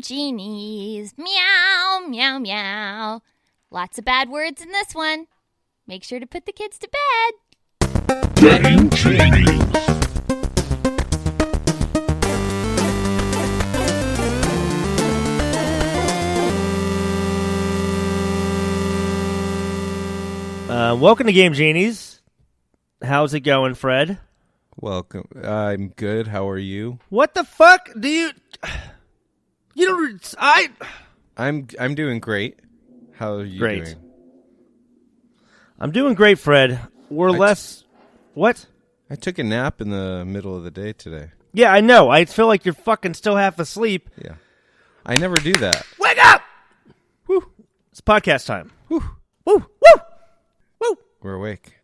Genies. Meow, meow, meow. Lots of bad words in this one. Make sure to put the kids to bed. Game Genies. Welcome to Game Genies. How's it going, Fred? Welcome. I'm good. How are you? What the fuck do you... You don't... I'm doing great. How are you doing? I'm doing great, Fred. What? I took a nap in the middle of the day today. Yeah, I know. I feel like you're fucking still half asleep. Yeah. I never do that. Wake up! Woo. It's podcast time. Woo. Woo. Woo. Woo. We're awake.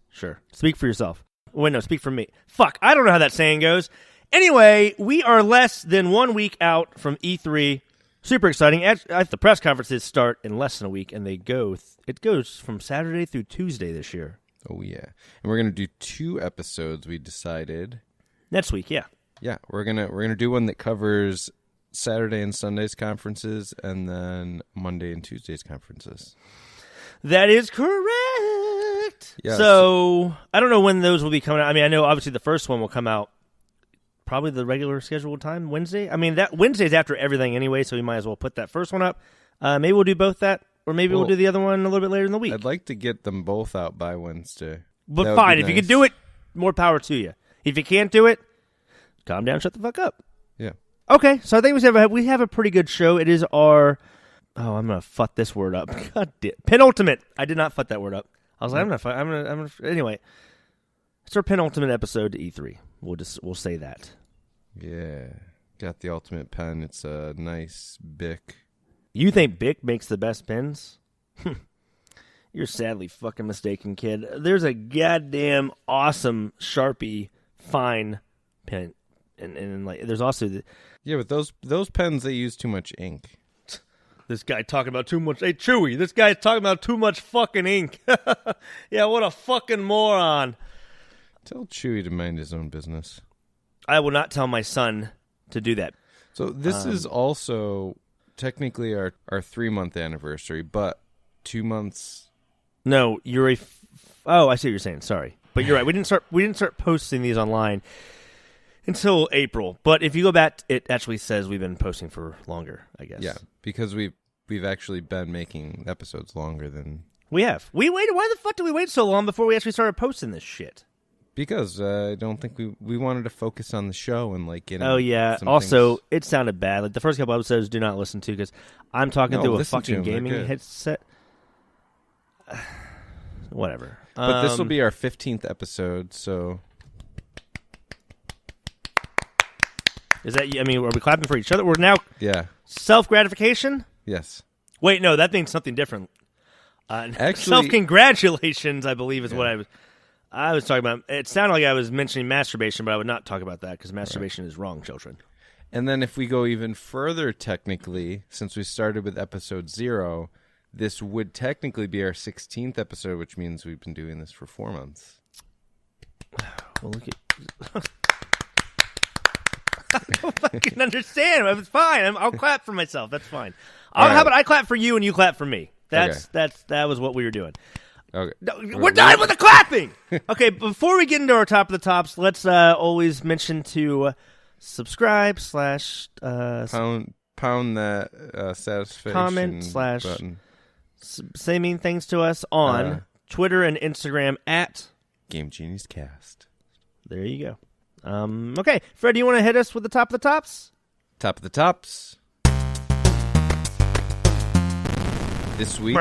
Sure. Speak for yourself. Wait, no, speak for me. Fuck, I don't know how that saying goes. Anyway, we are less than 1 week out from E3. Super exciting. The press conferences start in less than a week, and it goes from Saturday through Tuesday this year. Oh, yeah. And we're going to do 2 episodes, we decided. Next week, yeah. Yeah, we're gonna do one that covers Saturday and Sunday's conferences, and then Monday and Tuesday's conferences. That is correct. Yes. So, I don't know when those will be coming out. I mean, I know obviously the first one will come out probably the regular scheduled time, Wednesday. I mean, that Wednesday's after everything anyway, so we might as well put that first one up. Maybe we'll do both that, or maybe we'll do the other one a little bit later in the week. I'd like to get them both out by Wednesday. But fine, if you can do it, more power to you. If you can't do it, calm down, shut the fuck up. Yeah. Okay, so I think we have a pretty good show. It is our... Oh, I'm gonna fuck this word up. God damn. Penultimate. I did not fuck that word up. I was like, I'm gonna. Anyway, it's our penultimate episode to E3. We'll say that. Yeah, got the ultimate pen. It's a nice Bic. You think Bic makes the best pens? You're sadly fucking mistaken, kid. There's a goddamn awesome Sharpie fine pen, and like there's also yeah, but those pens they use too much ink. This guy talking about too much. Hey, Chewy, this guy's talking about too much fucking ink. Yeah, what a fucking moron. Tell Chewy to mind his own business. I will not tell my son to do that. So this is also technically our 3-month anniversary, but 2 months. No, you're I see what you're saying. Sorry. But you're right. We didn't start posting these online until April. But if you go back, it actually says we've been posting for longer, I guess. Yeah, because we've actually been making episodes longer than... We have. We waited. Why the fuck did we wait so long before we actually started posting this shit? Because I don't think we wanted to focus on the show and like Oh yeah. Also, it sounded bad. Like the first couple episodes, do not listen to because I'm talking through a fucking gaming headset. Whatever. But this will be our 15th episode, so. Is that? I mean, are we clapping for each other? We're now. Yeah. Self-gratification. Yes. Wait, no, that means something different. Actually, self-congratulations, I believe, is what I was talking about. It sounded like I was mentioning masturbation, but I would not talk about that because masturbation is wrong, children. And then if we go even further technically, since we started with episode 0, this would technically be our 16th episode, which means we've been doing this for 4 months. Well, look at... I don't fucking understand. It's fine. I'll clap for myself. That's fine. How about I clap for you and you clap for me? That was what we were doing. Okay. No, we're done with the clapping. Okay, before we get into our top of the tops, let's always mention to subscribe / pound that satisfaction comment / button. Say mean things to us on Twitter and Instagram at Game Genies Cast. There you go. Okay, Fred, do you want to hit us with the top of the tops? Top of the tops. This week,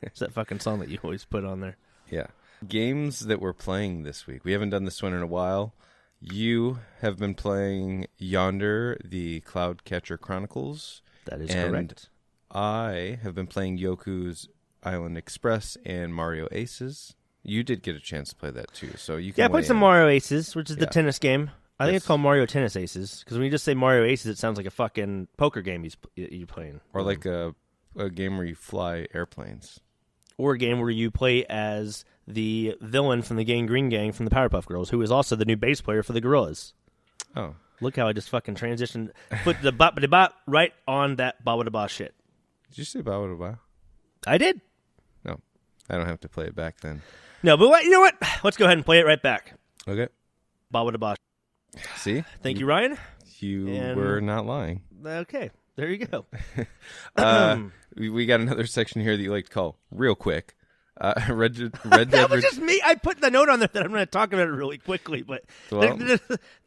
It's that fucking song that you always put on there. Yeah. Games that we're playing this week. We haven't done this one in a while. You have been playing Yonder, the Cloud Catcher Chronicles. That is correct. I have been playing Yoku's Island Express and Mario Aces. You did get a chance to play that too, so you can. Yeah, I played some Mario Aces, which is the tennis game. I think Yes. it's called Mario Tennis Aces, because when you just say Mario Aces, it sounds like a fucking poker game you're playing. Or like a game where you fly airplanes. Or a game where you play as the villain from the Gang Green Gang from the Powerpuff Girls, who is also the new bass player for the Gorillas. Oh. Look how I just fucking transitioned. Put the bop right on that ba shit. Did you say ba ba? I did. No. I don't have to play it back then. No, but you know what? Let's go ahead and play it right back. Okay. Ba. See? Thank you, Ryan. You were not lying. Okay. There you go. We got another section here that you like to call Real Quick. Red Dead That was just me. I put the note on there that I'm going to talk about it really quickly, but Well-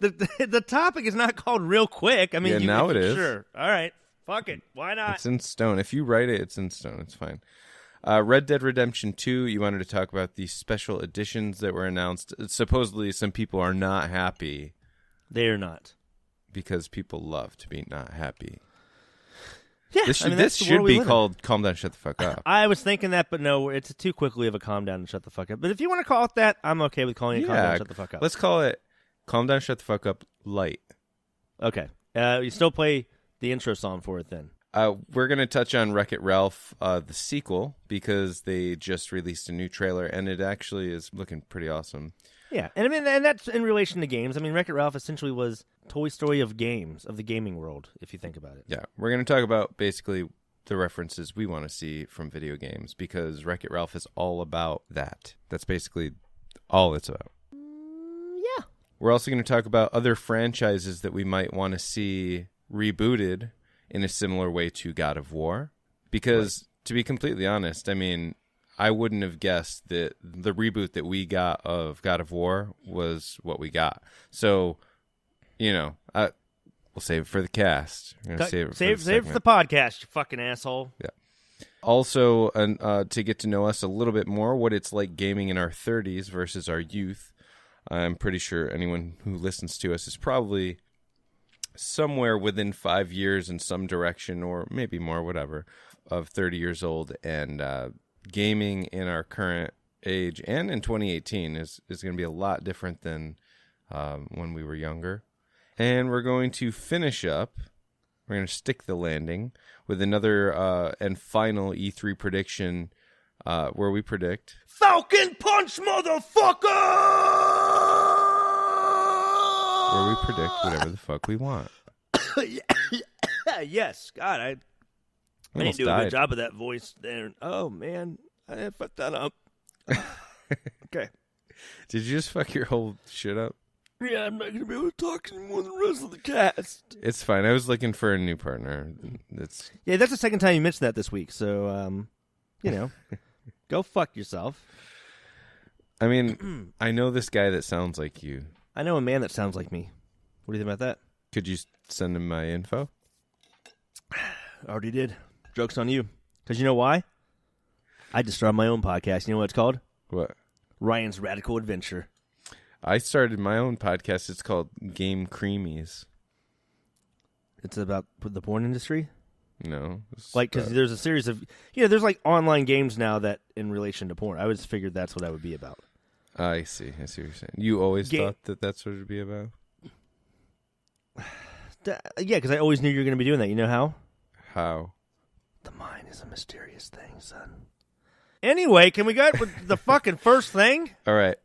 the topic is not called Real Quick. I mean, Yeah, now it is. Sure. All right. Fuck it. Why not? It's in stone. If you write it, it's in stone. It's fine. Red Dead Redemption 2, you wanted to talk about the special editions that were announced. Supposedly, some people are not happy They are not. because people love to be not happy. Yeah, This I mean, this that's the world should we be live in. called Calm Down, Shut the Fuck Up. I was thinking that, but no, it's too quickly of a calm down and shut the fuck up. But if you want to call it that, I'm okay with calling it calm down and shut the fuck up. Let's call it Calm Down, Shut the Fuck Up Light. Okay. You still play the intro song for it then. We're going to touch on Wreck-It Ralph, the sequel, because they just released a new trailer, and it actually is looking pretty awesome. Yeah, and I mean, and that's in relation to games. I mean, Wreck-It Ralph essentially was Toy Story of games, of the gaming world, if you think about it. Yeah, we're going to talk about basically the references we want to see from video games, because Wreck-It Ralph is all about that. That's basically all it's about. Yeah. We're also going to talk about other franchises that we might want to see rebooted in a similar way to God of War. Because, to be completely honest, I mean, I wouldn't have guessed that the reboot that we got of God of War was what we got. So, you know, we'll save it for the cast. We're gonna save it for the podcast, you fucking asshole. Yeah. Also, to get to know us a little bit more, what it's like gaming in our 30s versus our youth. I'm pretty sure anyone who listens to us is probably somewhere within 5 years in some direction, or maybe more, whatever, of 30 years old. And gaming in our current age and in 2018 is going to be a lot different than when we were younger. And we're going to finish up, we're going to stick the landing with another and final E3 prediction where we predict Falcon Punch, motherfucker! where we predict whatever the fuck we want. Yes, God, I didn't Almost do a died. good job of that voice there. Oh, man, I fucked that up. Okay. Did you just fuck your whole shit up? Yeah, I'm not going to be able to talk anymore than the rest of the cast. It's fine. I was looking for a new partner. Yeah, that's the second time you mentioned that this week, so, you know, go fuck yourself. I mean, I know this guy that sounds like you. I know a man that sounds like me. What do you think about that? Could you send him my info? Already did. Joke's on you. Because you know why? I just started my own podcast. You know what it's called? What? Ryan's Radical Adventure. I started my own podcast. It's called Game Creamies. It's about the porn industry? No. Like, because there's a series of, there's like online games now that in relation to porn. I always figured that's what I would be about. I see what you're saying. You always thought that that's what it would be about? Yeah, because I always knew you were going to be doing that. You know how? How? The mind is a mysterious thing, son. Anyway, can we go with the fucking first thing? All right.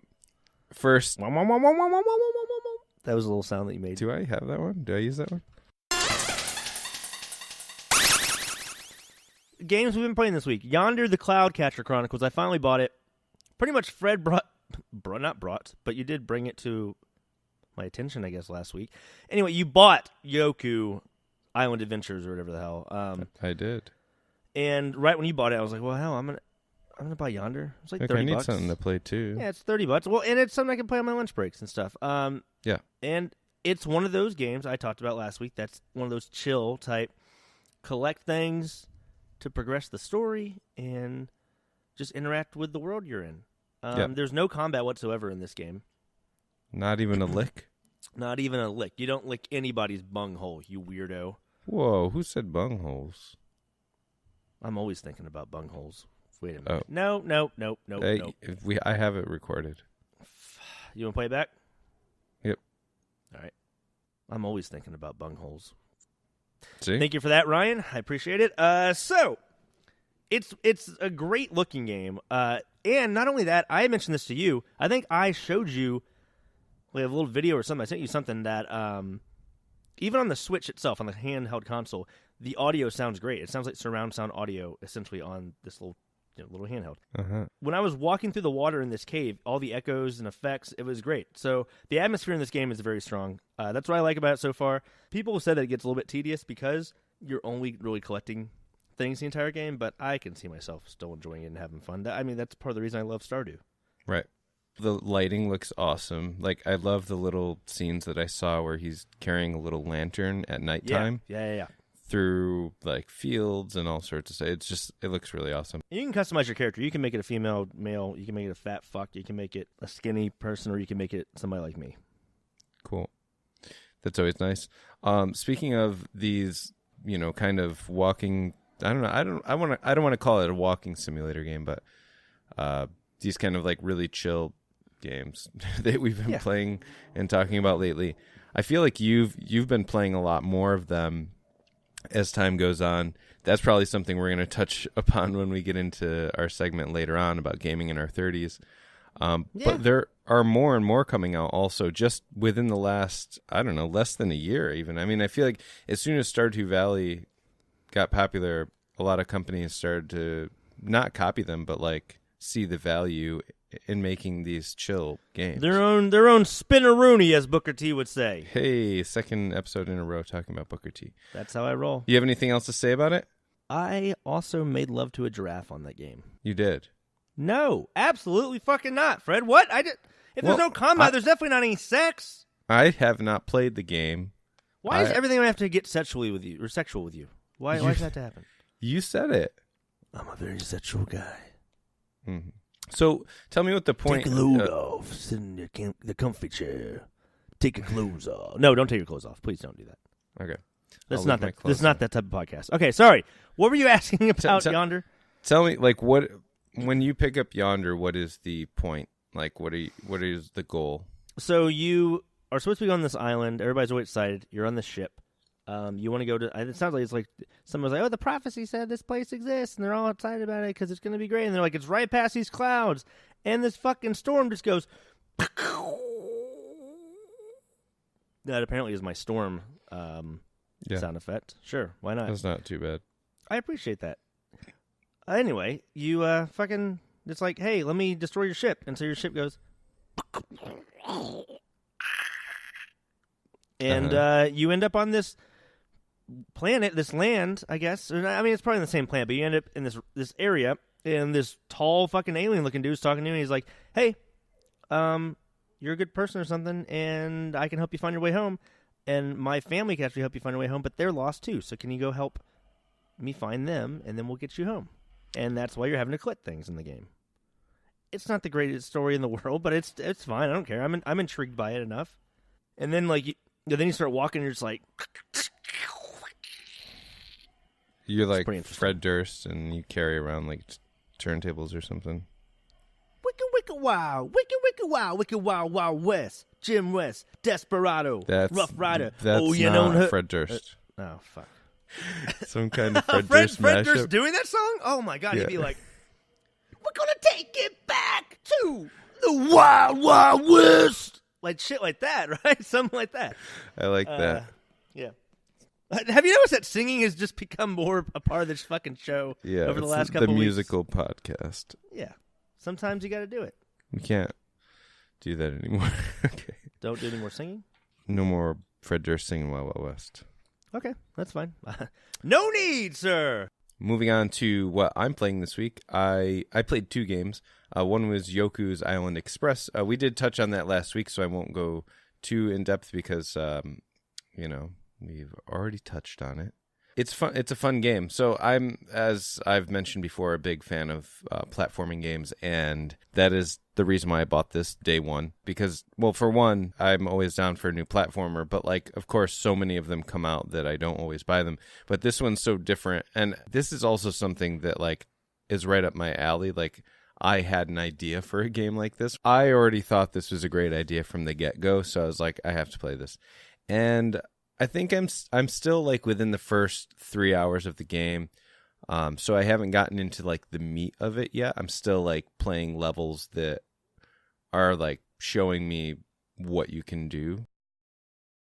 First. That was a little sound that you made. Do I have that one? Do I use that one? Games we've been playing this week. Yonder the Cloud Catcher Chronicles. I finally bought it. Pretty much Fred not brought, but you did bring it to my attention, I guess, last week. Anyway, you bought Yoku Island Adventures or whatever the hell. I did. And right when you bought it, I was like, well, hell, I'm gonna buy Yonder. It's like Look, $30. I need something to play too. Yeah, it's $30. Well, and it's something I can play on my lunch breaks and stuff. Yeah. And it's one of those games I talked about last week. That's one of those chill type, collect things to progress the story and just interact with the world you're in. There's no combat whatsoever in this game. Not even a lick? Not even a lick. You don't lick anybody's bunghole, you weirdo. Whoa, who said bungholes? I'm always thinking about bungholes. Wait a minute. Oh. No. I have it recorded. You want to play it back? Yep. All right. I'm always thinking about bungholes. See? Thank you for that, Ryan. I appreciate it. So, it's a great looking game. And not only that, I mentioned this to you. I think I showed you We have a little video or something. I sent you something that even on the Switch itself, on the handheld console, the audio sounds great. It sounds like surround sound audio, essentially, on this little handheld. Uh-huh. When I was walking through the water in this cave, all the echoes and effects, it was great. So the atmosphere in this game is very strong. That's what I like about it so far. People have said that it gets a little bit tedious because you're only really collecting things the entire game, but I can see myself still enjoying it and having fun. I mean, that's part of the reason I love Stardew. Right. The lighting looks awesome. Like, I love the little scenes that I saw where he's carrying a little lantern at nighttime. Yeah. Through, like, fields and all sorts of stuff. It looks really awesome. You can customize your character. You can make it a female, male. You can make it a fat fuck. You can make it a skinny person, or you can make it somebody like me. Cool. That's always nice. Speaking of these, kind of walking, I don't know. I don't want to call it a walking simulator game, but these kind of like really chill games that we've been playing and talking about lately. I feel like you've been playing a lot more of them as time goes on. That's probably something we're going to touch upon when we get into our segment later on about gaming in our 30s. But there are more and more coming out also just within the last, I don't know, less than a year even. I mean, I feel like as soon as Stardew Valley got popular, a lot of companies started to not copy them, but like see the value in making these chill games. Their own spinneroony, as Booker T would say. Hey, second episode in a row talking about Booker T. That's how I roll. You have anything else to say about it? I also made love to a giraffe on that game. You did? No, absolutely fucking not, Fred. What? If there's no combat, there's definitely not any sex. I have not played the game. Why does everything have to get sexual with you? Why does that have to happen? You said it. I'm a very sexual guy. Mm-hmm. So tell me what the point. Take your load off. Sit in the comfy chair. Take your clothes off. No, don't take your clothes off. Please don't do that. Okay. This is not that type of podcast. Okay, sorry. What were you asking about Yonder? Tell me, like, what when you pick up Yonder, what is the point? Like, what is the goal? So you are supposed to be on this island. Everybody's always excited. You're on the ship. You want to go to. It sounds like it's like someone's like, "Oh, the prophecy said this place exists," and they're all excited about it because it's going to be great. And they're like, "It's right past these clouds," and this fucking storm just goes. That apparently is my storm sound effect. Sure, why not? That's not too bad. I appreciate that. Anyway, you fucking. It's like, hey, let me destroy your ship, and so your ship goes. And you end up on this planet, this land, I guess. I mean, it's probably the same planet, but you end up in this area, and this tall fucking alien-looking dude's talking to you, and he's like, hey, you're a good person or something, and I can help you find your way home, and my family can actually help you find your way home, but they're lost too, so can you go help me find them, and then we'll get you home. And that's why you're having to collect things in the game. It's not the greatest story in the world, but it's fine. I don't care. I'm intrigued by it enough. And then then you start walking, and you're just like... You're like Fred Durst, and you carry around like turntables or something. Wicked, wicked, wild. Wicked, wicked, wild. Wicked, wild, wild west. Jim West. Desperado. Rough Rider. That's not Fred Durst. Oh, fuck. Some kind of Fred Durst Fred mashup. Durst doing that song? Oh, my God. Yeah. He'd be like, we're going to take it back to the wild, wild west. Like shit like that, right? Something like that. I like that. Yeah. Have you noticed that singing has just become more a part of this fucking show over the last couple of weeks? The musical podcast. Yeah. Sometimes you got to do it. We can't do that anymore. Okay. Don't do any more singing? No more Fred Durst singing Wild Wild West. Okay, that's fine. No need, sir. Moving on to what I'm playing this week. I played 2 games. One was Yoku's Island Express. We did touch on that last week, so I won't go too in-depth because, we've already touched on it. It's fun. It's a fun game. So I'm, as I've mentioned before, a big fan of platforming games, and that is the reason why I bought this day one. Because, well, for one, I'm always down for a new platformer, but like, of course, so many of them come out that I don't always buy them. But this one's so different, and this is also something that like is right up my alley. Like, I had an idea for a game like this. I already thought this was a great idea from the get-go, so I was like, I have to play this. And I think I'm still like within the first 3 hours of the game, so I haven't gotten into like the meat of it yet. I'm still like playing levels that are like showing me what you can do.